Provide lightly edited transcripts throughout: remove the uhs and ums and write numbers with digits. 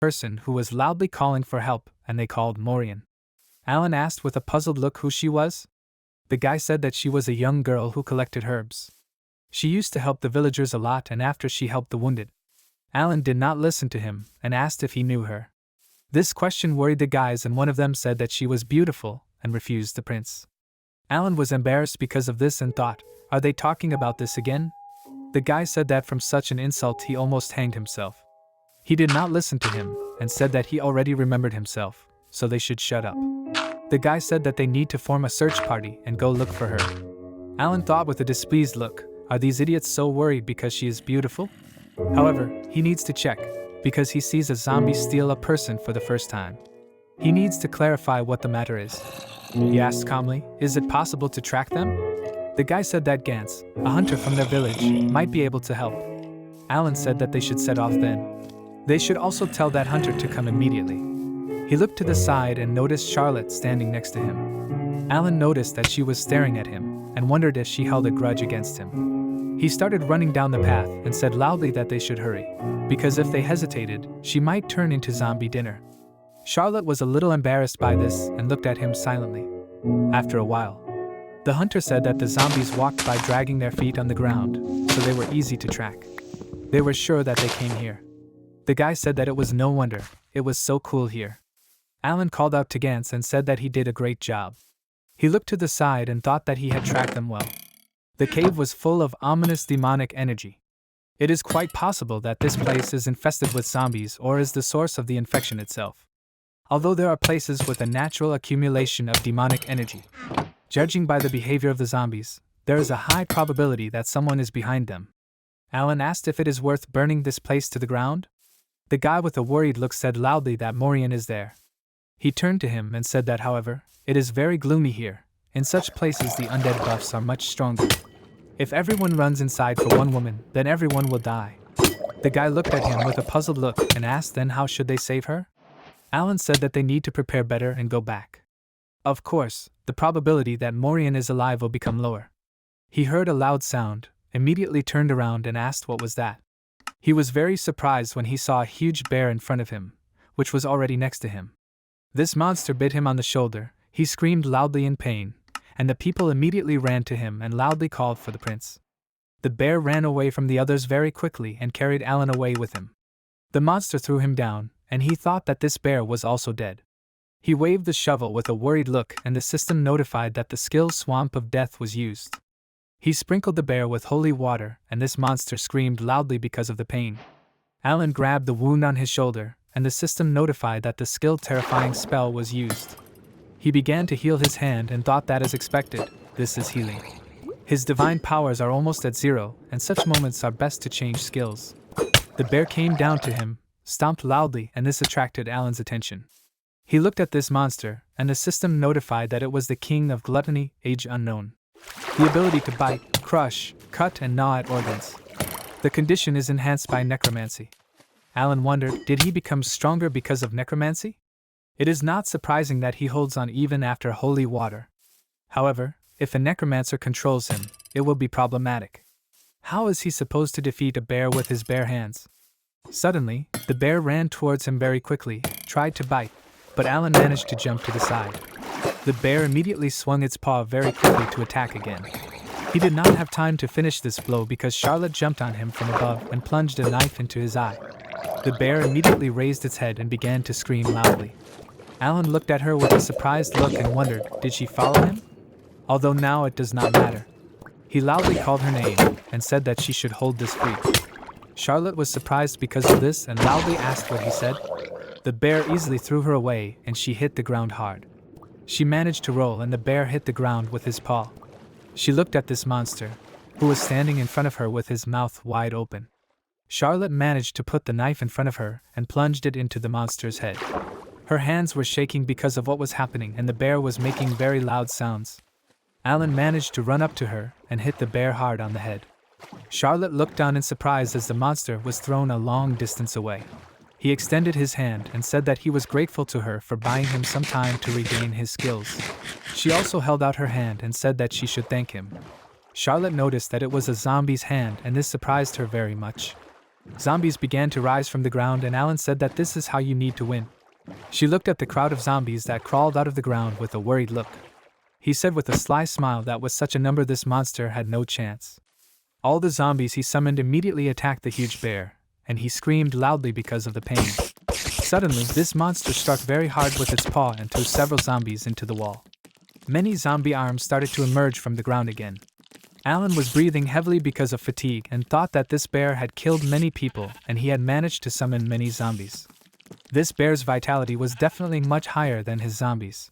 person who was loudly calling for help, and they called Morian. Alan asked with a puzzled look who she was. The guy said that she was a young girl who collected herbs. She used to help the villagers a lot, and after she helped the wounded. Alan did not listen to him and asked if he knew her. This question worried the guys, and one of them said that she was beautiful and refused the prince. Alan was embarrassed because of this and thought, are they talking about this again? The guy said that from such an insult he almost hanged himself. He did not listen to him and said that he already remembered himself, so they should shut up. The guy said that they need to form a search party and go look for her. Alan thought with a displeased look, are these idiots so worried because she is beautiful? However, he needs to check, because he sees a zombie steal a person for the first time. He needs to clarify what the matter is. He asked calmly, is it possible to track them? The guy said that Gans, a hunter from their village, might be able to help. Alan said that they should set off then. They should also tell that hunter to come immediately. He looked to the side and noticed Charlotte standing next to him. Alan noticed that she was staring at him and wondered if she held a grudge against him. He started running down the path and said loudly that they should hurry, because if they hesitated, she might turn into zombie dinner. Charlotte was a little embarrassed by this and looked at him silently. After a while, the hunter said that the zombies walked by dragging their feet on the ground, so they were easy to track. They were sure that they came here. The guy said that it was no wonder, it was so cool here. Alan called out to Gans and said that he did a great job. He looked to the side and thought that he had tracked them well. The cave was full of ominous demonic energy. It is quite possible that this place is infested with zombies or is the source of the infection itself. Although there are places with a natural accumulation of demonic energy, judging by the behavior of the zombies, there is a high probability that someone is behind them. Alan asked if it is worth burning this place to the ground. The guy with a worried look said loudly that Morian is there. He turned to him and said that, however, it is very gloomy here. In such places the undead buffs are much stronger. If everyone runs inside for one woman, then everyone will die. The guy looked at him with a puzzled look and asked then how should they save her? Alan said that they need to prepare better and go back. Of course, the probability that Morian is alive will become lower. He heard a loud sound, immediately turned around and asked what was that. He was very surprised when he saw a huge bear in front of him, which was already next to him. This monster bit him on the shoulder, he screamed loudly in pain, and the people immediately ran to him and loudly called for the prince. The bear ran away from the others very quickly and carried Alan away with him. The monster threw him down, and he thought that this bear was also dead. He waved the shovel with a worried look and the system notified that the skill Swamp of Death was used. He sprinkled the bear with holy water and this monster screamed loudly because of the pain. Alan grabbed the wound on his shoulder and the system notified that the skill Terrifying spell was used. He began to heal his hand and thought that as expected, this is healing. His divine powers are almost at zero and such moments are best to change skills. The bear came down to him, stomped loudly and this attracted Alan's attention. He looked at this monster, and the system notified that it was the king of gluttony, age unknown. The ability to bite, crush, cut and gnaw at organs. The condition is enhanced by necromancy. Alan wondered, did he become stronger because of necromancy? It is not surprising that he holds on even after holy water. However, if a necromancer controls him, it will be problematic. How is he supposed to defeat a bear with his bare hands? Suddenly, the bear ran towards him very quickly, tried to bite, but Alan managed to jump to the side. The bear immediately swung its paw very quickly to attack again. He did not have time to finish this blow because Charlotte jumped on him from above and plunged a knife into his eye. The bear immediately raised its head and began to scream loudly. Alan looked at her with a surprised look and wondered, did she follow him? Although now it does not matter. He loudly called her name and said that she should hold this free. Charlotte was surprised because of this and loudly asked what he said. The bear easily threw her away and she hit the ground hard. She managed to roll and the bear hit the ground with his paw. She looked at this monster, who was standing in front of her with his mouth wide open. Charlotte managed to put the knife in front of her and plunged it into the monster's head. Her hands were shaking because of what was happening and the bear was making very loud sounds. Alan managed to run up to her and hit the bear hard on the head. Charlotte looked down in surprise as the monster was thrown a long distance away. He extended his hand and said that he was grateful to her for buying him some time to regain his skills. She also held out her hand and said that she should thank him. Charlotte noticed that it was a zombie's hand and this surprised her very much. Zombies began to rise from the ground, and Alan said that this is how you need to win. She looked at the crowd of zombies that crawled out of the ground with a worried look. He said with a sly smile that with such a number this monster had no chance. All the zombies he summoned immediately attacked the huge bear, and he screamed loudly because of the pain. Suddenly, this monster struck very hard with its paw and threw several zombies into the wall. Many zombie arms started to emerge from the ground again. Alan was breathing heavily because of fatigue and thought that this bear had killed many people and he had managed to summon many zombies. This bear's vitality was definitely much higher than his zombies.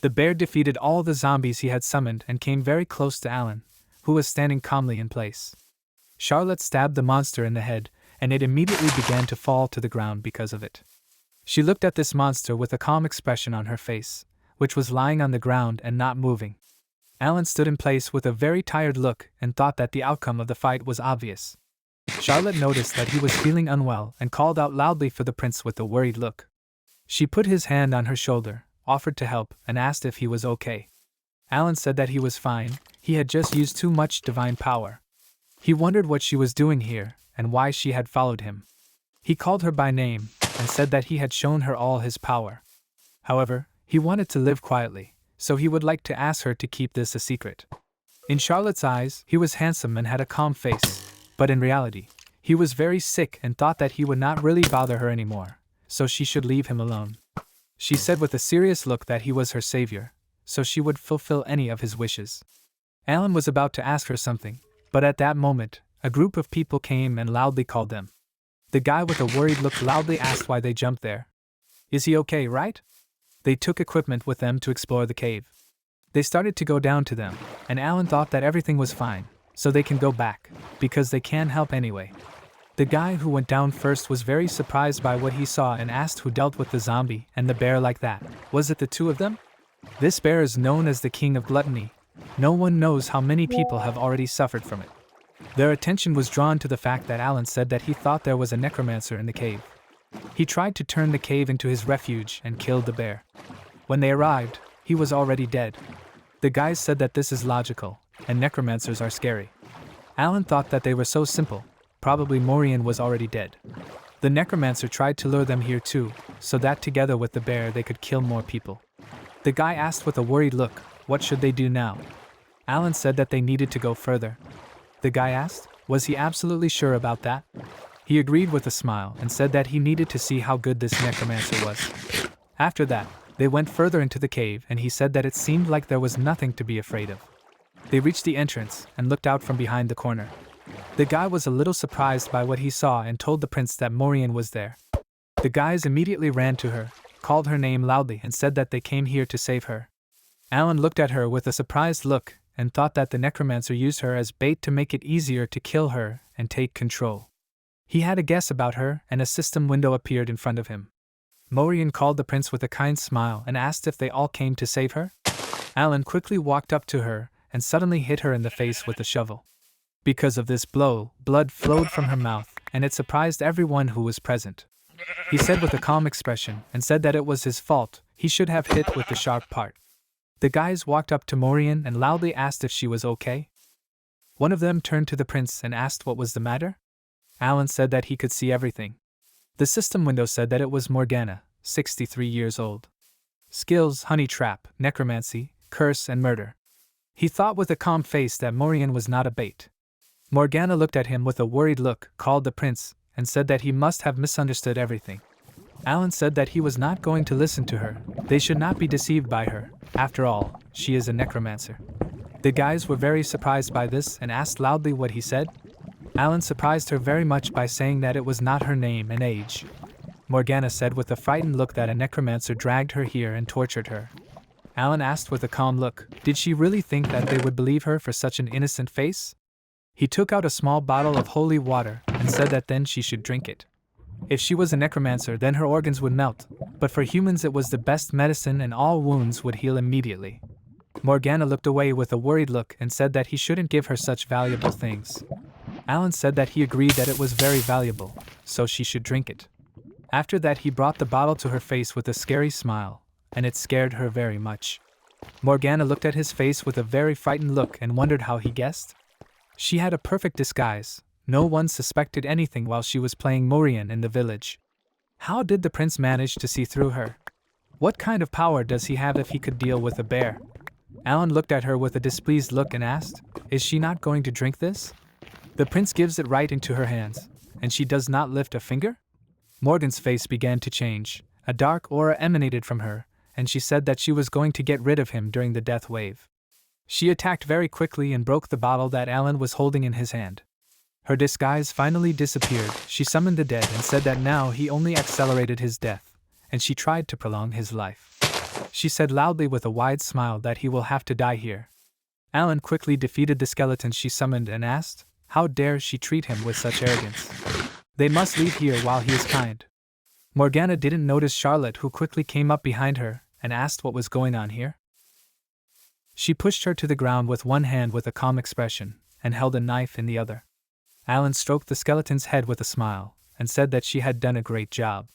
The bear defeated all the zombies he had summoned and came very close to Alan, who was standing calmly in place. Charlotte stabbed the monster in the head, and it immediately began to fall to the ground because of it. She looked at this monster with a calm expression on her face, which was lying on the ground and not moving. Alan stood in place with a very tired look and thought that the outcome of the fight was obvious. Charlotte noticed that he was feeling unwell and called out loudly for the prince with a worried look. She put his hand on her shoulder, offered to help, and asked if he was okay. Alan said that he was fine, he had just used too much divine power. He wondered what she was doing here and why she had followed him. He called her by name and said that he had shown her all his power. However, he wanted to live quietly, so he would like to ask her to keep this a secret. In Charlotte's eyes, he was handsome and had a calm face, but in reality, he was very sick and thought that he would not really bother her anymore, so she should leave him alone. She said with a serious look that he was her savior, so she would fulfill any of his wishes. Alan was about to ask her something, but at that moment, a group of people came and loudly called them. The guy with a worried look loudly asked why they jumped there. Is he okay, right? They took equipment with them to explore the cave. They started to go down to them, and Alan thought that everything was fine, so they can go back, because they can't help anyway. The guy who went down first was very surprised by what he saw and asked who dealt with the zombie and the bear like that. Was it the two of them? This bear is known as the king of gluttony. No one knows how many people have already suffered from it. Their attention was drawn to the fact that Alan said that he thought there was a necromancer in the cave. He tried to turn the cave into his refuge and killed the bear. When they arrived, he was already dead. The guys said that this is logical, and necromancers are scary. Alan thought that they were so simple, probably Maureen was already dead. The necromancer tried to lure them here too, so that together with the bear they could kill more people. The guy asked with a worried look, what should they do now? Alan said that they needed to go further. The guy asked, was he absolutely sure about that? He agreed with a smile and said that he needed to see how good this necromancer was. After that, they went further into the cave and he said that it seemed like there was nothing to be afraid of. They reached the entrance and looked out from behind the corner. The guy was a little surprised by what he saw and told the prince that Maureen was there. The guys immediately ran to her, called her name loudly and said that they came here to save her. Alan looked at her with a surprised look and thought that the necromancer used her as bait to make it easier to kill her and take control. He had a guess about her, and a system window appeared in front of him. Maureen called the prince with a kind smile and asked if they all came to save her. Alan quickly walked up to her and suddenly hit her in the face with a shovel. Because of this blow, blood flowed from her mouth, and it surprised everyone who was present. He said with a calm expression and said that it was his fault, he should have hit with the sharp part. The guys walked up to Maureen and loudly asked if she was okay. One of them turned to the prince and asked what was the matter. Alan said that he could see everything. The system window said that it was Morgana, 63 years old. Skills, honey trap, necromancy, curse and murder. He thought with a calm face that Maureen was not a bait. Morgana looked at him with a worried look, called the prince, and said that he must have misunderstood everything. Alan said that he was not going to listen to her. They should not be deceived by her. After all, she is a necromancer. The guys were very surprised by this and asked loudly what he said. Alan surprised her very much by saying that it was not her name and age. Morgana said with a frightened look that a necromancer dragged her here and tortured her. Alan asked with a calm look, did she really think that they would believe her for such an innocent face? He took out a small bottle of holy water and said that then she should drink it. If she was a necromancer, then her organs would melt, but for humans it was the best medicine and all wounds would heal immediately. Morgana looked away with a worried look and said that he shouldn't give her such valuable things. Alan said that he agreed that it was very valuable, so she should drink it. After that he brought the bottle to her face with a scary smile, and it scared her very much. Morgana looked at his face with a very frightened look and wondered how he guessed. She had a perfect disguise, No one suspected anything while she was playing Morian in the village. How did the prince manage to see through her? What kind of power does he have if he could deal with a bear? Alan looked at her with a displeased look and asked, "Is she not going to drink this?" The prince gives it right into her hands, and she does not lift a finger? Morgan's face began to change, a dark aura emanated from her, and she said that she was going to get rid of him during the death wave. She attacked very quickly and broke the bottle that Alan was holding in his hand. Her disguise finally disappeared. She summoned the dead and said that now he only accelerated his death, and she tried to prolong his life. She said loudly with a wide smile that he will have to die here. Alan quickly defeated the skeletons she summoned and asked, how dare she treat him with such arrogance? They must leave here while he is kind. Morgana didn't notice Charlotte, who quickly came up behind her and asked what was going on here. She pushed her to the ground with one hand with a calm expression and held a knife in the other. Alan stroked the skeleton's head with a smile and said that she had done a great job.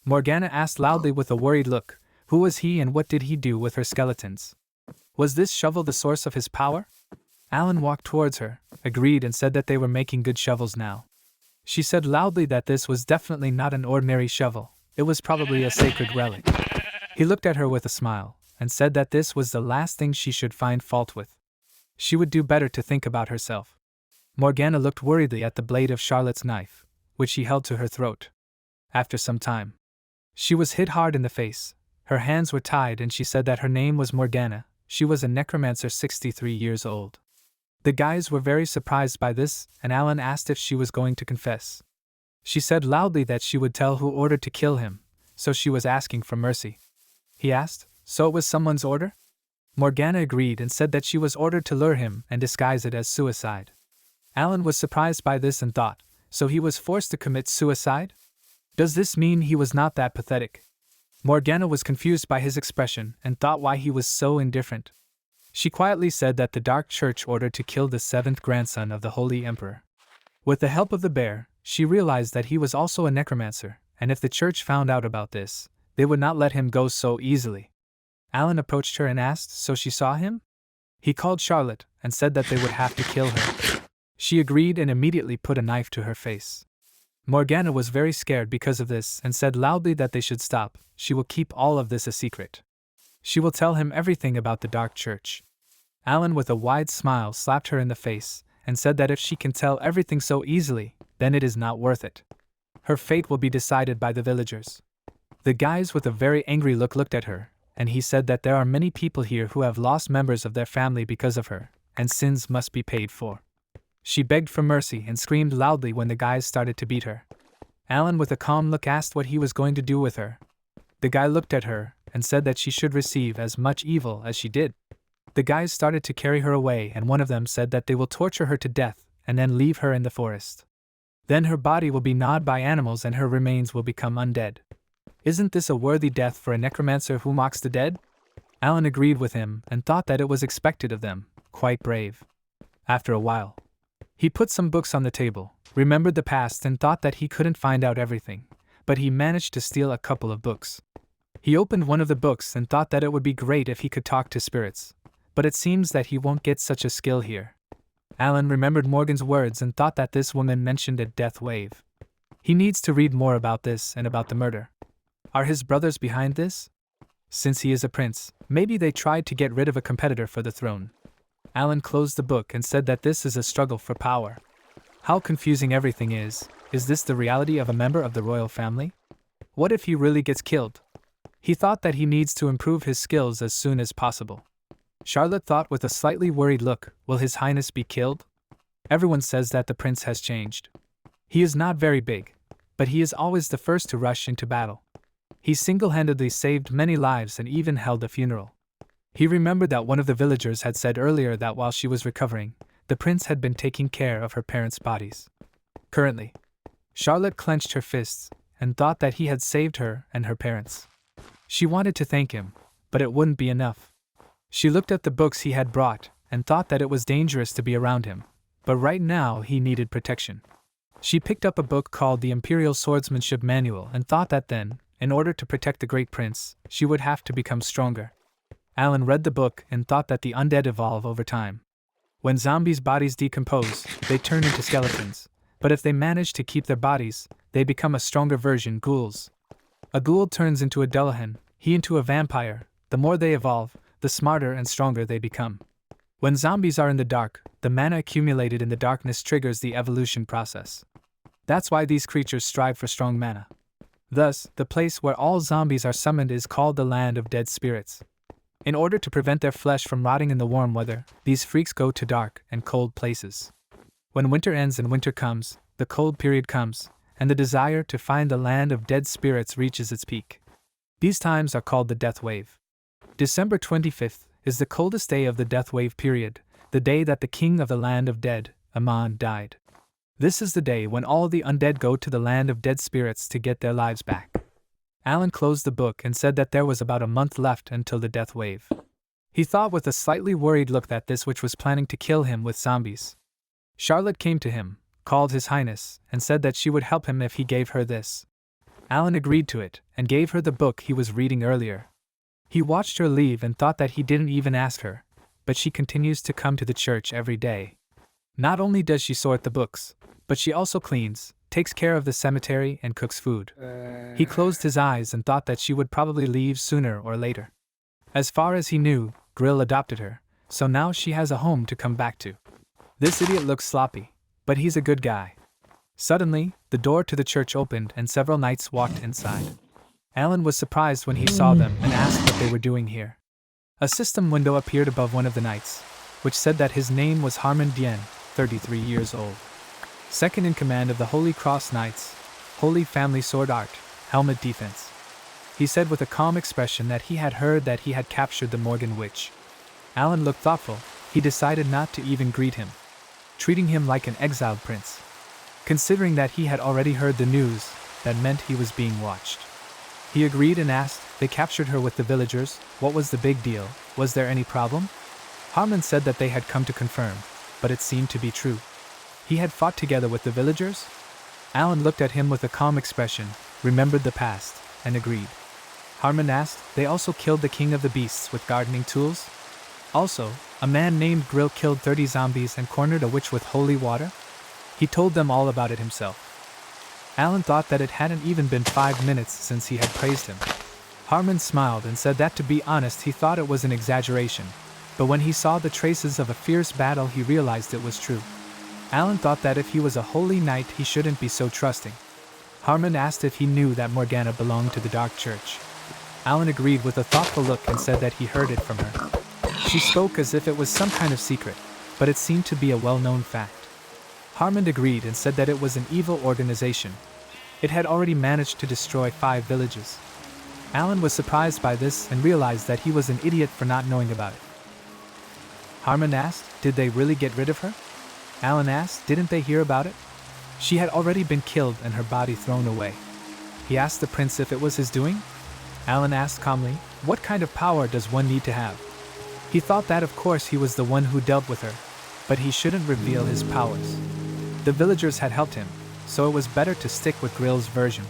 Morgana asked loudly with a worried look, who was he and what did he do with her skeletons? Was this shovel the source of his power? Alan walked towards her, agreed and said that they were making good shovels now. She said loudly that this was definitely not an ordinary shovel, it was probably a sacred relic. He looked at her with a smile and said that this was the last thing she should find fault with. She would do better to think about herself. Morgana looked worriedly at the blade of Charlotte's knife, which she held to her throat. After some time, she was hit hard in the face. Her hands were tied and she said that her name was Morgana. She was a necromancer 63 years old. The guys were very surprised by this, and Alan asked if she was going to confess. She said loudly that she would tell who ordered to kill him, so she was asking for mercy. He asked, so it was someone's order? Morgana agreed and said that she was ordered to lure him and disguise it as suicide. Alan was surprised by this and thought, so he was forced to commit suicide? Does this mean he was not that pathetic? Morgana was confused by his expression and thought why he was so indifferent. She quietly said that the Dark Church ordered to kill the seventh grandson of the Holy Emperor. With the help of the bear, she realized that he was also a necromancer, and if the church found out about this, they would not let him go so easily. Alan approached her and asked, so she saw him? He called Charlotte and said that they would have to kill her. She agreed and immediately put a knife to her face. Morgana was very scared because of this and said loudly that they should stop. She will keep all of this a secret. She will tell him everything about the Dark Church. Alan with a wide smile slapped her in the face and said that if she can tell everything so easily, then it is not worth it. Her fate will be decided by the villagers. The guys with a very angry look looked at her, and he said that there are many people here who have lost members of their family because of her, and sins must be paid for. She begged for mercy and screamed loudly when the guys started to beat her. Alan with a calm look asked what he was going to do with her. The guy looked at her and said that she should receive as much evil as she did. The guys started to carry her away and one of them said that they will torture her to death and then leave her in the forest. Then her body will be gnawed by animals and her remains will become undead. Isn't this a worthy death for a necromancer who mocks the dead? Alan agreed with him and thought that it was expected of them, quite brave. After a while, he put some books on the table, remembered the past and thought that he couldn't find out everything, but he managed to steal a couple of books. He opened one of the books and thought that it would be great if he could talk to spirits, but it seems that he won't get such a skill here. Alan remembered Morgan's words and thought that this woman mentioned a death wave. He needs to read more about this and about the murder. Are his brothers behind this? Since he is a prince, maybe they tried to get rid of a competitor for the throne. Alan closed the book and said that this is a struggle for power. How confusing everything is. Is this the reality of a member of the royal family? What if he really gets killed? He thought that he needs to improve his skills as soon as possible. Charlotte thought with a slightly worried look, will His Highness be killed? Everyone says that the prince has changed. He is not very big, but he is always the first to rush into battle. He single-handedly saved many lives and even held a funeral. He remembered that one of the villagers had said earlier that while she was recovering, the prince had been taking care of her parents' bodies. Currently, Charlotte clenched her fists and thought that he had saved her and her parents. She wanted to thank him, but it wouldn't be enough. She looked at the books he had brought and thought that it was dangerous to be around him, but right now he needed protection. She picked up a book called the Imperial Swordsmanship Manual and thought that then, in order to protect the great prince, she would have to become stronger. Alan read the book and thought that the undead evolve over time. When zombies' bodies decompose, they turn into skeletons. But if they manage to keep their bodies, they become a stronger version ghouls. A ghoul turns into a Dullahan, he into a vampire. The more they evolve, the smarter and stronger they become. When zombies are in the dark, the mana accumulated in the darkness triggers the evolution process. That's why these creatures strive for strong mana. Thus, the place where all zombies are summoned is called the Land of Dead Spirits. In order to prevent their flesh from rotting in the warm weather, these freaks go to dark and cold places. When winter ends and winter comes, the cold period comes, and the desire to find the Land of Dead Spirits reaches its peak. These times are called the Death Wave. December 25th is the coldest day of the Death Wave period, the day that the king of the Land of Dead, Amon, died. This is the day when all the undead go to the Land of Dead Spirits to get their lives back. Alan closed the book and said that there was about a month left until the Death Wave. He thought with a slightly worried look that this witch was planning to kill him with zombies. Charlotte came to him, called His Highness, and said that she would help him if he gave her this. Alan agreed to it, and gave her the book he was reading earlier. He watched her leave and thought that he didn't even ask her, but she continues to come to the church every day. Not only does she sort the books, but she also cleans, takes care of the cemetery, and cooks food. He closed his eyes and thought that she would probably leave sooner or later. As far as he knew, Grill adopted her, so now she has a home to come back to. This idiot looks sloppy, but he's a good guy. Suddenly, the door to the church opened and several knights walked inside. Alan was surprised when he saw them and asked what they were doing here. A system window appeared above one of the knights, which said that his name was Harmon Dien, 33 years old. Second in command of the Holy Cross Knights, Holy Family Sword Art, Helmet Defense. He said with a calm expression that he had heard that he had captured the Morgan Witch. Alan looked thoughtful. He decided not to even greet him, treating him like an exiled prince. Considering that he had already heard the news, that meant he was being watched. He agreed and asked, "They captured her with the villagers, what was the big deal, was there any problem?" Harmon said that they had come to confirm, but it seemed to be true. He had fought together with the villagers? Alan looked at him with a calm expression, remembered the past, and agreed. Harmon asked, "They also killed the king of the beasts with gardening tools? Also, a man named Grill killed 30 zombies and cornered a witch with holy water?" He told them all about it himself. Alan thought that it hadn't even been 5 minutes since he had praised him. Harmon smiled and said that to be honest he thought it was an exaggeration, but when he saw the traces of a fierce battle he realized it was true. Alan thought that if he was a holy knight he shouldn't be so trusting. Harmon asked if he knew that Morgana belonged to the Dark Church. Alan agreed with a thoughtful look and said that he heard it from her. She spoke as if it was some kind of secret, but it seemed to be a well-known fact. Harmon agreed and said that it was an evil organization. It had already managed to destroy 5 villages. Alan was surprised by this and realized that he was an idiot for not knowing about it. Harmon asked, "Did they really get rid of her?" Alan asked, "Didn't they hear about it?" She had already been killed and her body thrown away. He asked the prince if it was his doing. Alan asked calmly, "What kind of power does one need to have?" He thought that of course he was the one who dealt with her, but he shouldn't reveal his powers. The villagers had helped him, so it was better to stick with Grill's version.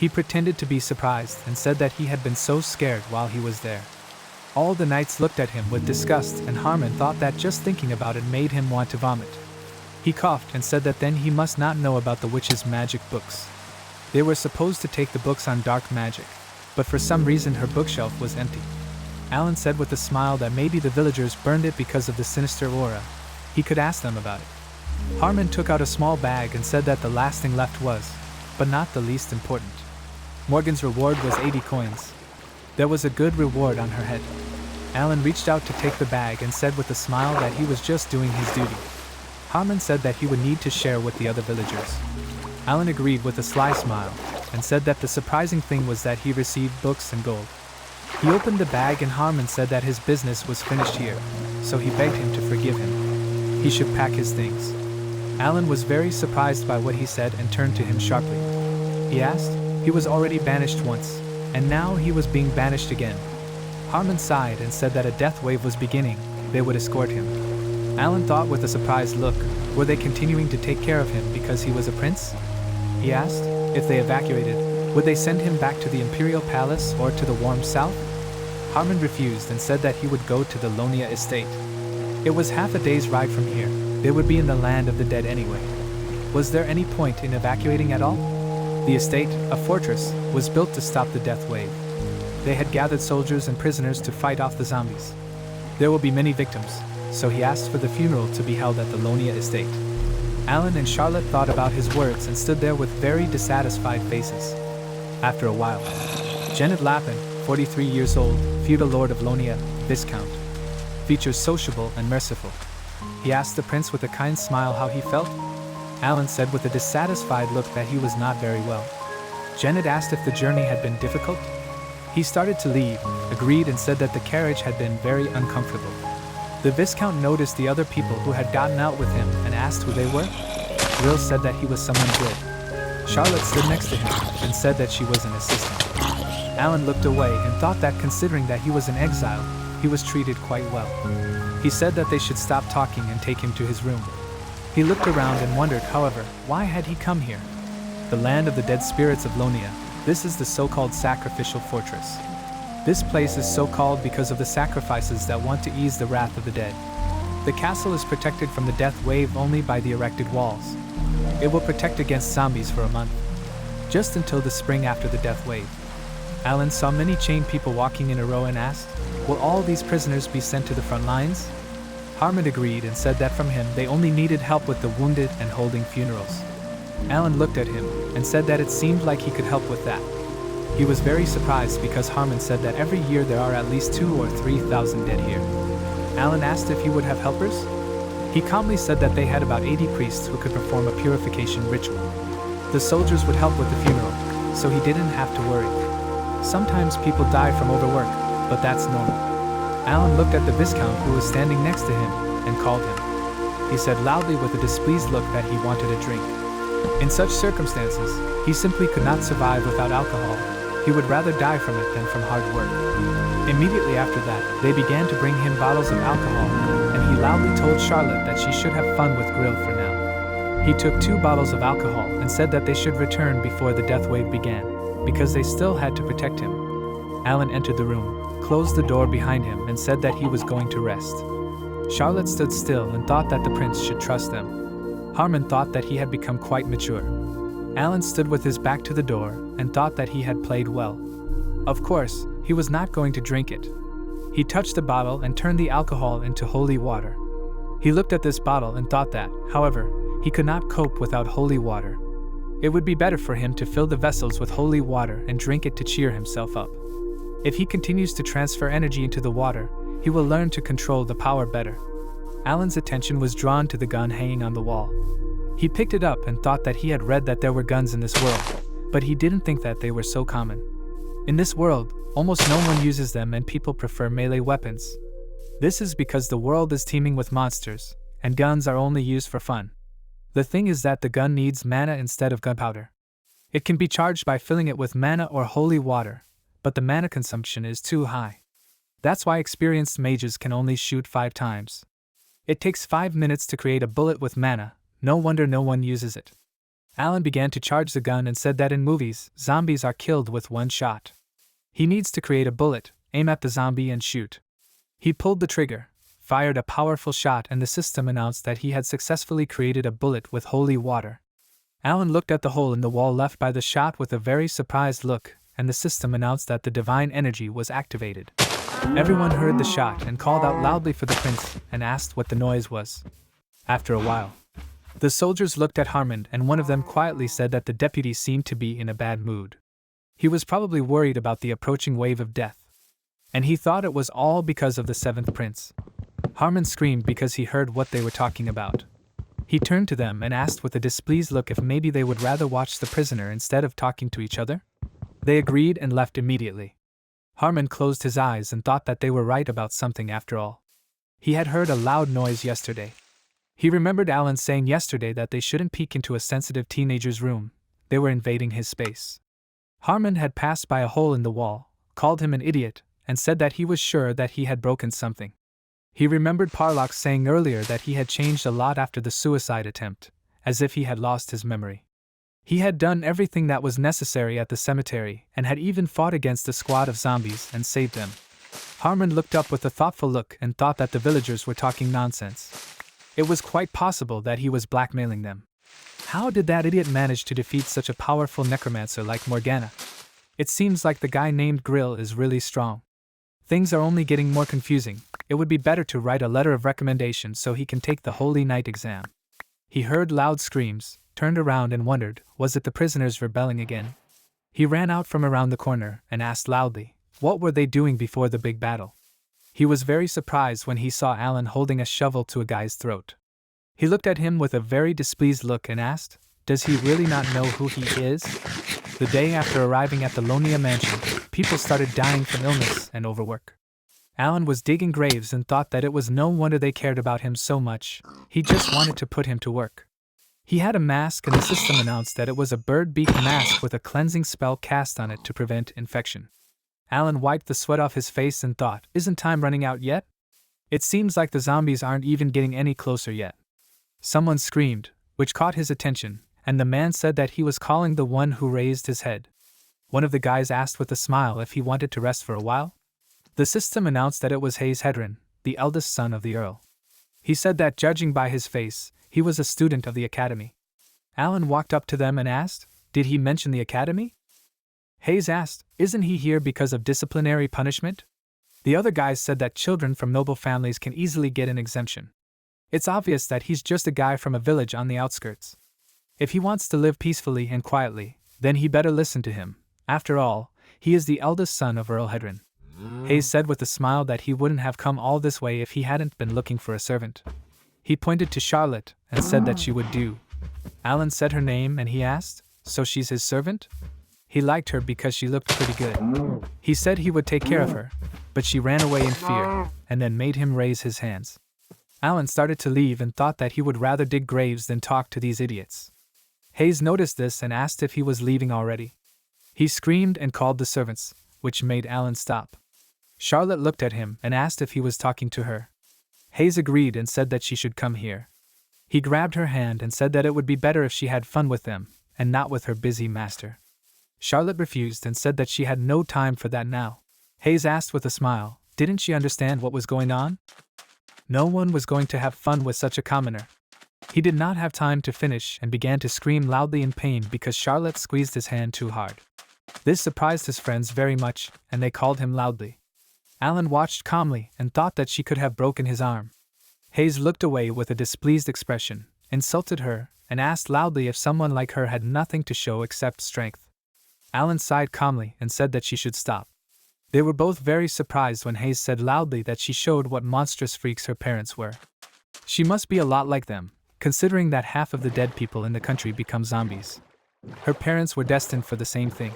He pretended to be surprised and said that he had been so scared while he was there. All the knights looked at him with disgust and Harmon thought that just thinking about it made him want to vomit. He coughed and said that then he must not know about the witch's magic books. They were supposed to take the books on dark magic, but for some reason her bookshelf was empty. Alan said with a smile that maybe the villagers burned it because of the sinister aura. He could ask them about it. Harmon took out a small bag and said that the last thing left was, but not the least important. Morgan's reward was 80 coins. There was a good reward on her head. Alan reached out to take the bag and said with a smile that he was just doing his duty. Harmon said that he would need to share with the other villagers. Alan agreed with a sly smile and said that the surprising thing was that he received books and gold. He opened the bag and Harmon said that his business was finished here, so he begged him to forgive him. He should pack his things. Alan was very surprised by what he said and turned to him sharply. He asked, he was already banished once, and now he was being banished again. Harmon sighed and said that a death wave was beginning, they would escort him. Alan thought with a surprised look, were they continuing to take care of him because he was a prince? He asked, if they evacuated, would they send him back to the Imperial Palace or to the warm south? Harmon refused and said that he would go to the Lonia estate. It was half a day's ride from here, they would be in the land of the dead anyway. Was there any point in evacuating at all? The estate, a fortress, was built to stop the death wave. They had gathered soldiers and prisoners to fight off the zombies. There will be many victims, so he asked for the funeral to be held at the Lonia estate. Alan and Charlotte thought about his words and stood there with very dissatisfied faces. After a while, Janet Lappin, 43 years old, feudal lord of Lonia, Viscount, features sociable and merciful. He asked the prince with a kind smile how he felt. Alan said with a dissatisfied look that he was not very well. Janet asked if the journey had been difficult. He started to leave, agreed and said that the carriage had been very uncomfortable. The Viscount noticed the other people who had gotten out with him and asked who they were. Will said that he was someone good. Charlotte stood next to him and said that she was an assistant. Alan looked away and thought that considering that he was in exile, he was treated quite well. He said that they should stop talking and take him to his room. He looked around and wondered, however, why had he come here? The land of the dead spirits of Lonia. This is the so-called sacrificial fortress. This place is so called because of the sacrifices that want to ease the wrath of the dead. The castle is protected from the death wave only by the erected walls. It will protect against zombies for a month, just until the spring after the death wave. Alan saw many chained people walking in a row and asked, will all these prisoners be sent to the front lines? Harmon agreed and said that from him they only needed help with the wounded and holding funerals. Alan looked at him and said that it seemed like he could help with that. He was very surprised because Harmon said that every year there are at least 2,000 or 3,000 dead here. Alan asked if he would have helpers. He calmly said that they had about 80 priests who could perform a purification ritual. The soldiers would help with the funeral, so he didn't have to worry. Sometimes people die from overwork, but that's normal. Alan looked at the Viscount who was standing next to him and called him. He said loudly with a displeased look that he wanted a drink. In such circumstances, he simply could not survive without alcohol. He would rather die from it than from hard work. Immediately after that, they began to bring him bottles of alcohol, and he loudly told Charlotte that she should have fun with Grill for now. He took 2 bottles of alcohol and said that they should return before the death wave began, because they still had to protect him. Alan entered the room, closed the door behind him and said that he was going to rest. Charlotte stood still and thought that the prince should trust them. Harmon thought that he had become quite mature. Alan stood with his back to the door and thought that he had played well. Of course, he was not going to drink it. He touched the bottle and turned the alcohol into holy water. He looked at this bottle and thought that, however, he could not cope without holy water. It would be better for him to fill the vessels with holy water and drink it to cheer himself up. If he continues to transfer energy into the water, he will learn to control the power better. Alan's attention was drawn to the gun hanging on the wall. He picked it up and thought that he had read that there were guns in this world, but he didn't think that they were so common. In this world, almost no one uses them and people prefer melee weapons. This is because the world is teeming with monsters, and guns are only used for fun. The thing is that the gun needs mana instead of gunpowder. It can be charged by filling it with mana or holy water, but the mana consumption is too high. That's why experienced mages can only shoot 5 times. It takes 5 minutes to create a bullet with mana, no wonder no one uses it. Alan began to charge the gun and said that in movies, zombies are killed with 1 shot. He needs to create a bullet, aim at the zombie and shoot. He pulled the trigger, fired a powerful shot and the system announced that he had successfully created a bullet with holy water. Alan looked at the hole in the wall left by the shot with a very surprised look, and the system announced that the divine energy was activated. Everyone heard the shot and called out loudly for the prince and asked what the noise was. After a while, the soldiers looked at Harmon and one of them quietly said that the deputy seemed to be in a bad mood. He was probably worried about the approaching wave of death. And he thought it was all because of the 7th prince. Harmon screamed because he heard what they were talking about. He turned to them and asked with a displeased look if maybe they would rather watch the prisoner instead of talking to each other. They agreed and left immediately. Harmon closed his eyes and thought that they were right about something after all. He had heard a loud noise yesterday. He remembered Alan saying yesterday that they shouldn't peek into a sensitive teenager's room. They were invading his space. Harmon had passed by a hole in the wall, called him an idiot, and said that he was sure that he had broken something. He remembered Parlock saying earlier that he had changed a lot after the suicide attempt, as if he had lost his memory. He had done everything that was necessary at the cemetery and had even fought against a squad of zombies and saved them. Harmon looked up with a thoughtful look and thought that the villagers were talking nonsense. It was quite possible that he was blackmailing them. How did that idiot manage to defeat such a powerful necromancer like Morgana? It seems like the guy named Grill is really strong. Things are only getting more confusing. It would be better to write a letter of recommendation so he can take the Holy Night exam. He heard loud screams, turned around and wondered, was it the prisoners rebelling again? He ran out from around the corner and asked loudly, what were they doing before the big battle? He was very surprised when he saw Alan holding a shovel to a guy's throat. He looked at him with a very displeased look and asked, does he really not know who he is? The day after arriving at the Lonia mansion, people started dying from illness and overwork. Alan was digging graves and thought that it was no wonder they cared about him so much. He just wanted to put him to work. He had a mask and the system announced that it was a bird-beak mask with a cleansing spell cast on it to prevent infection. Alan wiped the sweat off his face and thought, isn't time running out yet? It seems like the zombies aren't even getting any closer yet. Someone screamed, which caught his attention, and the man said that he was calling the one who raised his head. One of the guys asked with a smile if he wanted to rest for a while. The system announced that it was Hayes Hedron, the eldest son of the Earl. He said that judging by his face, he was a student of the academy. Alan walked up to them and asked, did he mention the academy? Hayes asked, isn't he here because of disciplinary punishment? The other guys said that children from noble families can easily get an exemption. It's obvious that he's just a guy from a village on the outskirts. If he wants to live peacefully and quietly, then he better listen to him. After all, he is the eldest son of Earl Hedron. Hayes said with a smile that he wouldn't have come all this way if he hadn't been looking for a servant. He pointed to Charlotte and said that she would do. Alan said her name and he asked, so she's his servant? He liked her because she looked pretty good. He said he would take care of her, but she ran away in fear, and then made him raise his hands. Alan started to leave and thought that he would rather dig graves than talk to these idiots. Hayes noticed this and asked if he was leaving already. He screamed and called the servants, which made Alan stop. Charlotte looked at him and asked if he was talking to her. Hayes agreed and said that she should come here. He grabbed her hand and said that it would be better if she had fun with them, and not with her busy master. Charlotte refused and said that she had no time for that now. Hayes asked with a smile, didn't she understand what was going on? No one was going to have fun with such a commoner. He did not have time to finish and began to scream loudly in pain because Charlotte squeezed his hand too hard. This surprised his friends very much, and they called him loudly. Alan watched calmly and thought that she could have broken his arm. Hayes looked away with a displeased expression, insulted her, and asked loudly if someone like her had nothing to show except strength. Alan sighed calmly and said that she should stop. They were both very surprised when Hayes said loudly that she showed what monstrous freaks her parents were. She must be a lot like them, considering that half of the dead people in the country become zombies. Her parents were destined for the same thing.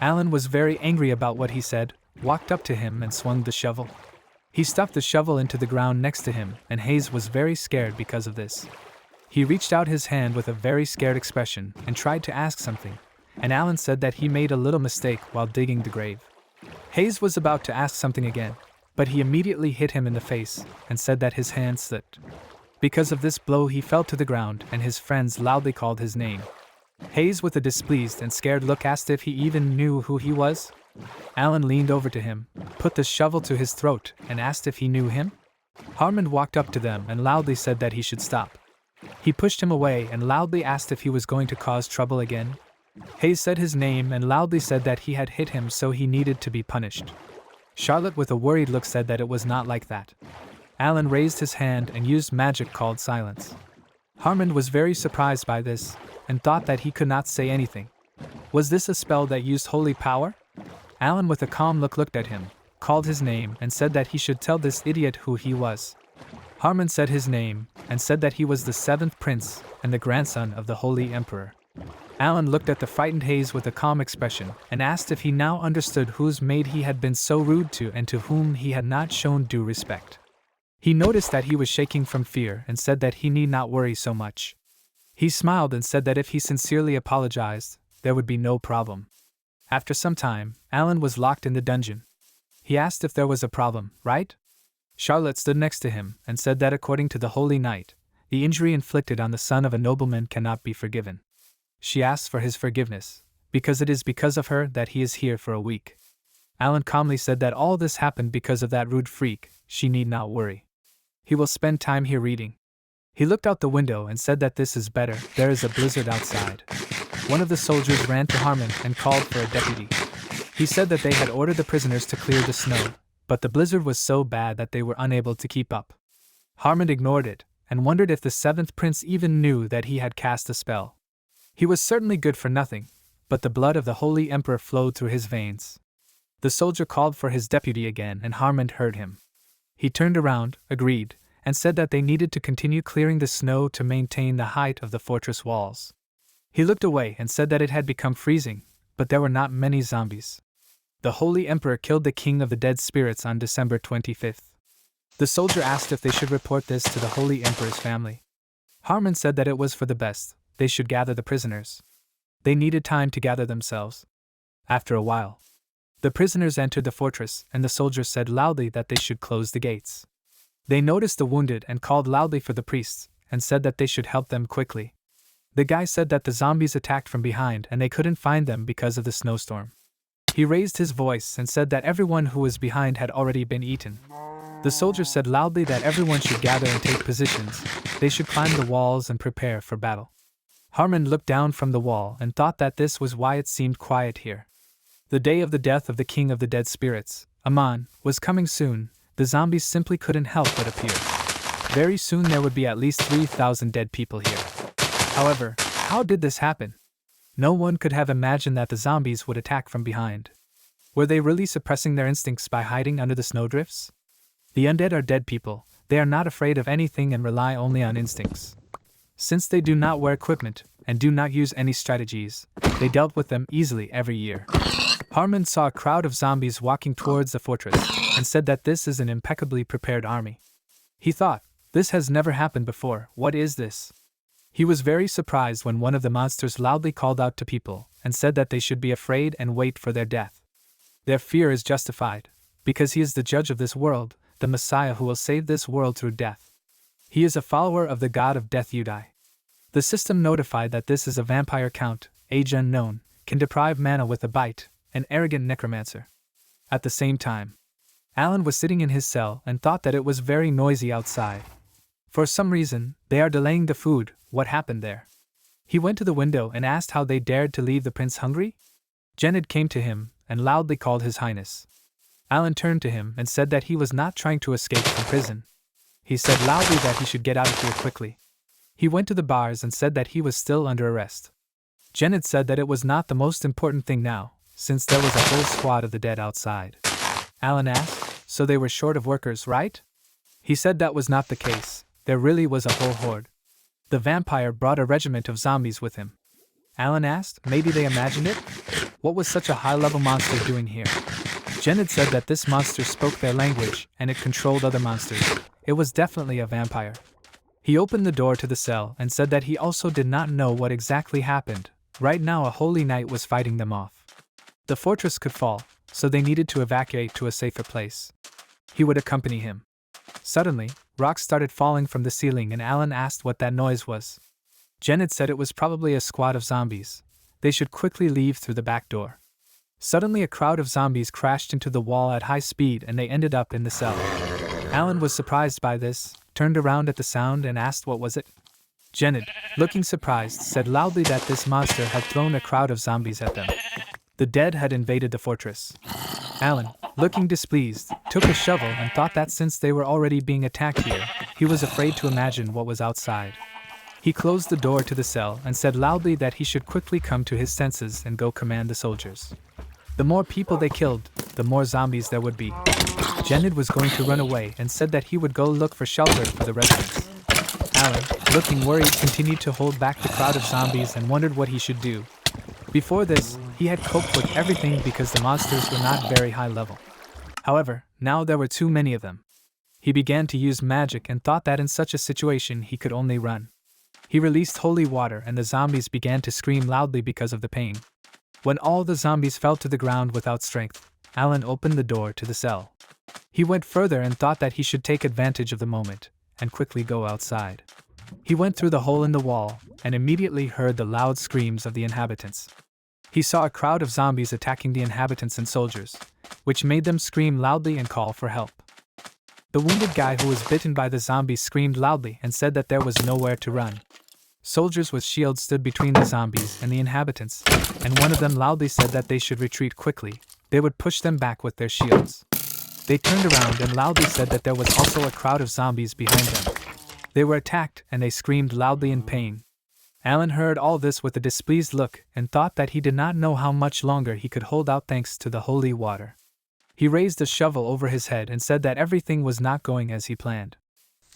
Alan was very angry about what he said, walked up to him and swung the shovel. He stuffed the shovel into the ground next to him, and Hayes was very scared because of this. He reached out his hand with a very scared expression and tried to ask something, and Alan said that he made a little mistake while digging the grave. Hayes was about to ask something again, but he immediately hit him in the face and said that his hand slipped. Because of this blow he fell to the ground and his friends loudly called his name. Hayes with a displeased and scared look asked if he even knew who he was. Alan leaned over to him, put the shovel to his throat, and asked if he knew him. Harmon walked up to them and loudly said that he should stop. He pushed him away and loudly asked if he was going to cause trouble again. Hayes said his name and loudly said that he had hit him so he needed to be punished. Charlotte with a worried look said that it was not like that. Alan raised his hand and used magic called silence. Harmon was very surprised by this and thought that he could not say anything. Was this a spell that used holy power? Alan with a calm look looked at him, called his name and said that he should tell this idiot who he was. Harmon said his name and said that he was the 7th prince and the grandson of the Holy Emperor. Alan looked at the frightened Hayes with a calm expression and asked if he now understood whose maid he had been so rude to and to whom he had not shown due respect. He noticed that he was shaking from fear and said that he need not worry so much. He smiled and said that if he sincerely apologized, there would be no problem. After some time, Alan was locked in the dungeon. He asked if there was a problem, right? Charlotte stood next to him and said that according to the Holy Knight, the injury inflicted on the son of a nobleman cannot be forgiven. She asked for his forgiveness, because it is because of her that he is here for a week. Alan calmly said that all this happened because of that rude freak, she need not worry. He will spend time here reading. He looked out the window and said that this is better, there is a blizzard outside. One of the soldiers ran to Harmon and called for a deputy. He said that they had ordered the prisoners to clear the snow, but the blizzard was so bad that they were unable to keep up. Harmon ignored it, and wondered if the seventh prince even knew that he had cast a spell. He was certainly good for nothing, but the blood of the holy emperor flowed through his veins. The soldier called for his deputy again and Harmon heard him. He turned around, agreed, and said that they needed to continue clearing the snow to maintain the height of the fortress walls. He looked away and said that it had become freezing, but there were not many zombies. The holy emperor killed the king of the dead spirits on December 25th. The soldier asked if they should report this to the holy emperor's family. Harmon said that it was for the best, they should gather the prisoners. They needed time to gather themselves. After a while, the prisoners entered the fortress and the soldiers said loudly that they should close the gates. They noticed the wounded and called loudly for the priests, and said that they should help them quickly. The guy said that the zombies attacked from behind and they couldn't find them because of the snowstorm. He raised his voice and said that everyone who was behind had already been eaten. The soldiers said loudly that everyone should gather and take positions, they should climb the walls and prepare for battle. Harmon looked down from the wall and thought that this was why it seemed quiet here. The day of the death of the king of the dead spirits, Aman, was coming soon. The zombies simply couldn't help but appear. Very soon there would be at least 3,000 dead people here. However, how did this happen? No one could have imagined that the zombies would attack from behind. Were they really suppressing their instincts by hiding under the snowdrifts? The undead are dead people, they are not afraid of anything and rely only on instincts. Since they do not wear equipment, and do not use any strategies, they dealt with them easily every year. Harmon saw a crowd of zombies walking towards the fortress, and said that this is an impeccably prepared army. He thought, this has never happened before, what is this? He was very surprised when one of the monsters loudly called out to people, and said that they should be afraid and wait for their death. Their fear is justified, because he is the judge of this world, the Messiah who will save this world through death. He is a follower of the god of death Udai. The system notified that this is a vampire count, age unknown, can deprive mana with a bite, an arrogant necromancer. At the same time, Alan was sitting in his cell and thought that it was very noisy outside. For some reason, they are delaying the food, what happened there? He went to the window and asked how they dared to leave the prince hungry? Jennid came to him and loudly called His Highness. Alan turned to him and said that he was not trying to escape from prison. He said loudly that he should get out of here quickly. He went to the bars and said that he was still under arrest. Jennid said that it was not the most important thing now, since there was a whole squad of the dead outside. Alan asked, so they were short of workers, right? He said that was not the case, there really was a whole horde. The vampire brought a regiment of zombies with him. Alan asked, maybe they imagined it? What was such a high-level monster doing here? Jennid said that this monster spoke their language, and it controlled other monsters. It was definitely a vampire. He opened the door to the cell and said that he also did not know what exactly happened. Right now a holy knight was fighting them off. The fortress could fall, so they needed to evacuate to a safer place. He would accompany him. Suddenly, rocks started falling from the ceiling and Alan asked what that noise was. Jennid said it was probably a squad of zombies. They should quickly leave through the back door. Suddenly a crowd of zombies crashed into the wall at high speed and they ended up in the cell. Alan was surprised by this, turned around at the sound and asked what was it. Jennid, looking surprised, said loudly that this monster had thrown a crowd of zombies at them. The dead had invaded the fortress. Alan, looking displeased, took a shovel and thought that since they were already being attacked here, he was afraid to imagine what was outside. He closed the door to the cell and said loudly that he should quickly come to his senses and go command the soldiers. The more people they killed, the more zombies there would be. Jennid was going to run away and said that he would go look for shelter for the residents. Alan, looking worried, continued to hold back the crowd of zombies and wondered what he should do. Before this, he had coped with everything because the monsters were not very high level. However, now there were too many of them. He began to use magic and thought that in such a situation he could only run. He released holy water and the zombies began to scream loudly because of the pain. When all the zombies fell to the ground without strength, Alan opened the door to the cell. He went further and thought that he should take advantage of the moment and quickly go outside. He went through the hole in the wall and immediately heard the loud screams of the inhabitants. He saw a crowd of zombies attacking the inhabitants and soldiers, which made them scream loudly and call for help. The wounded guy who was bitten by the zombies screamed loudly and said that there was nowhere to run. Soldiers with shields stood between the zombies and the inhabitants, and one of them loudly said that they should retreat quickly. They would push them back with their shields. They turned around and loudly said that there was also a crowd of zombies behind them. They were attacked and they screamed loudly in pain. Alan heard all this with a displeased look and thought that he did not know how much longer he could hold out thanks to the holy water. He raised a shovel over his head and said that everything was not going as he planned.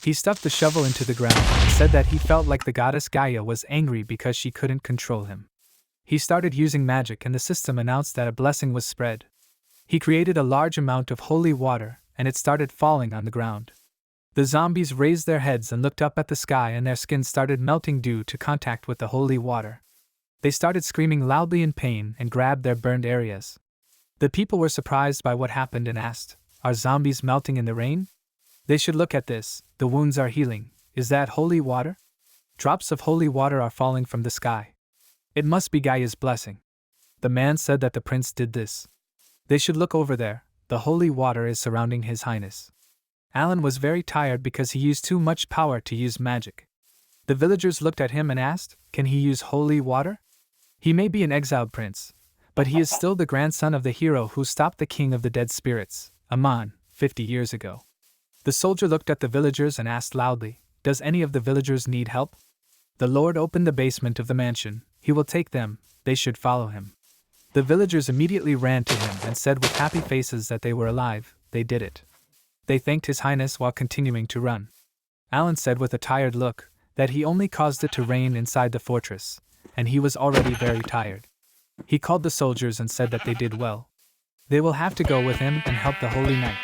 He stuffed the shovel into the ground and said that he felt like the goddess Gaia was angry because she couldn't control him. He started using magic and the system announced that a blessing was spread. He created a large amount of holy water and it started falling on the ground. The zombies raised their heads and looked up at the sky and their skin started melting due to contact with the holy water. They started screaming loudly in pain and grabbed their burned areas. The people were surprised by what happened and asked, "Are zombies melting in the rain? They should look at this, the wounds are healing. Is that holy water? Drops of holy water are falling from the sky. It must be Gaia's blessing." The man said that the prince did this. They should look over there, the holy water is surrounding His Highness. Alan was very tired because he used too much power to use magic. The villagers looked at him and asked, "Can he use holy water?" He may be an exiled prince, but he is still the grandson of the hero who stopped the king of the dead spirits, Aman, 50 years ago. The soldier looked at the villagers and asked loudly, "Does any of the villagers need help?" The Lord opened the basement of the mansion. "He will take them, they should follow him." The villagers immediately ran to him and said with happy faces that they were alive. They did it. They thanked His Highness while continuing to run. Alan said with a tired look that he only caused it to rain inside the fortress, and he was already very tired. He called the soldiers and said that they did well. They will have to go with him and help the Holy Knight.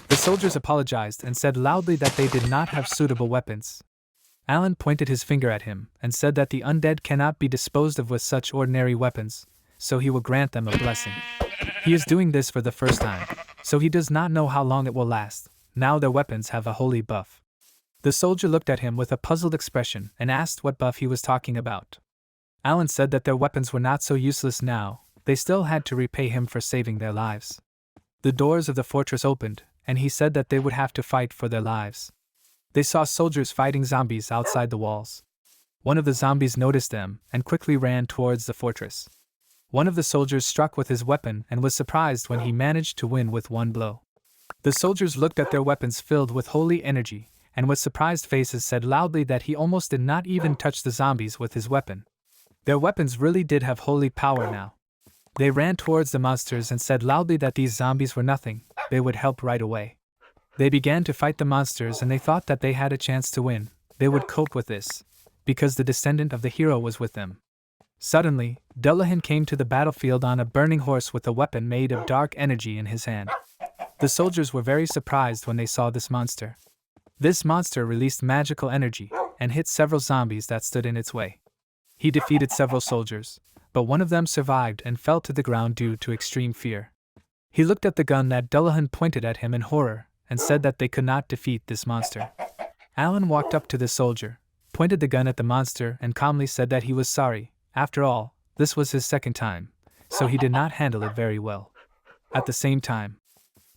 The soldiers apologized and said loudly that they did not have suitable weapons. Alan pointed his finger at him and said that the undead cannot be disposed of with such ordinary weapons, so he will grant them a blessing. He is doing this for the first time, so he does not know how long it will last. Now their weapons have a holy buff. The soldier looked at him with a puzzled expression and asked what buff he was talking about. Alan said that their weapons were not so useless now, they still had to repay him for saving their lives. The doors of the fortress opened, and he said that they would have to fight for their lives. They saw soldiers fighting zombies outside the walls. One of the zombies noticed them and quickly ran towards the fortress. One of the soldiers struck with his weapon and was surprised when he managed to win with one blow. The soldiers looked at their weapons filled with holy energy, and with surprised faces said loudly that he almost did not even touch the zombies with his weapon. Their weapons really did have holy power now. They ran towards the monsters and said loudly that these zombies were nothing, they would help right away. They began to fight the monsters and they thought that they had a chance to win. They would cope with this, because the descendant of the hero was with them. Suddenly, Dullahan came to the battlefield on a burning horse with a weapon made of dark energy in his hand. The soldiers were very surprised when they saw this monster. This monster released magical energy and hit several zombies that stood in its way. He defeated several soldiers, but one of them survived and fell to the ground due to extreme fear. He looked at the gun that Dullahan pointed at him in horror and said that they could not defeat this monster. Alan walked up to the soldier, pointed the gun at the monster and calmly said that he was sorry. After all, this was his second time, so he did not handle it very well. At the same time,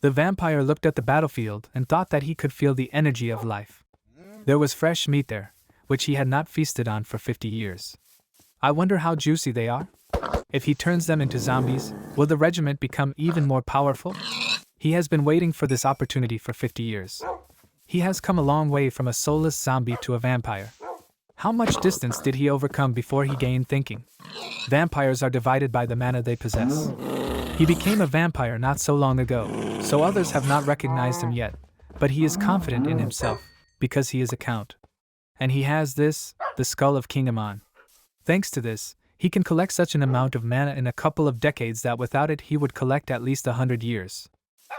the vampire looked at the battlefield and thought that he could feel the energy of life. There was fresh meat there, which he had not feasted on for 50 years. I wonder how juicy they are? If he turns them into zombies, will the regiment become even more powerful? He has been waiting for this opportunity for 50 years. He has come a long way from a soulless zombie to a vampire. How much distance did he overcome before he gained thinking? Vampires are divided by the mana they possess. He became a vampire not so long ago, so others have not recognized him yet, but he is confident in himself, because he is a count. And he has this, the skull of King Aman. Thanks to this, he can collect such an amount of mana in a couple of decades that without it he would collect at least 100 years.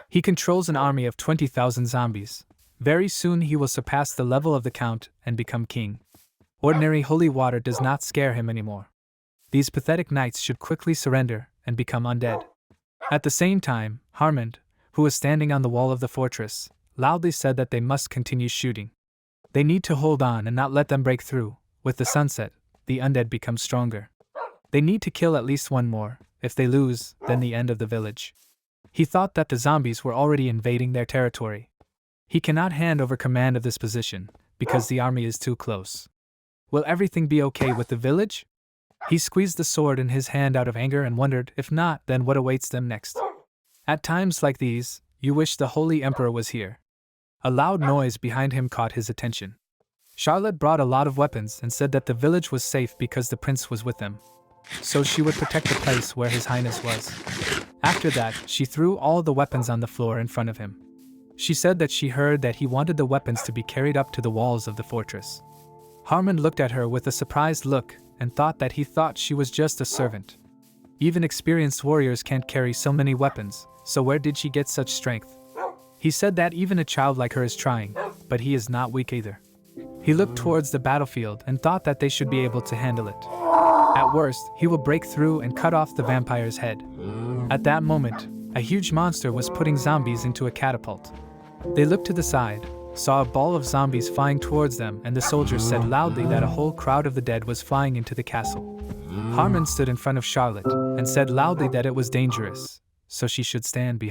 He controls an army of 20,000 zombies. Very soon he will surpass the level of the count and become king. Ordinary holy water does not scare him anymore. These pathetic knights should quickly surrender and become undead. At the same time, Harmond, who was standing on the wall of the fortress, loudly said that they must continue shooting. They need to hold on and not let them break through. With the sunset, the undead become stronger. They need to kill at least one more. If they lose, then the end of the village. He thought that the zombies were already invading their territory. He cannot hand over command of this position, because the army is too close. Will everything be okay with the village? He squeezed the sword in his hand out of anger and wondered, if not, then what awaits them next? At times like these, you wish the Holy Emperor was here. A loud noise behind him caught his attention. Charlotte brought a lot of weapons and said that the village was safe because the prince was with them. So she would protect the place where His Highness was. After that, she threw all the weapons on the floor in front of him. She said that she heard that he wanted the weapons to be carried up to the walls of the fortress. Harmon looked at her with a surprised look and thought that he thought she was just a servant. Even experienced warriors can't carry so many weapons, so where did she get such strength? He said that even a child like her is trying, but he is not weak either. He looked towards the battlefield and thought that they should be able to handle it. At worst, he will break through and cut off the vampire's head. At that moment, a huge monster was putting zombies into a catapult. They looked to the side, saw a ball of zombies flying towards them, and the soldiers said loudly that a whole crowd of the dead was flying into the castle. Harmon stood in front of Charlotte and said loudly that it was dangerous, so she should stand behind.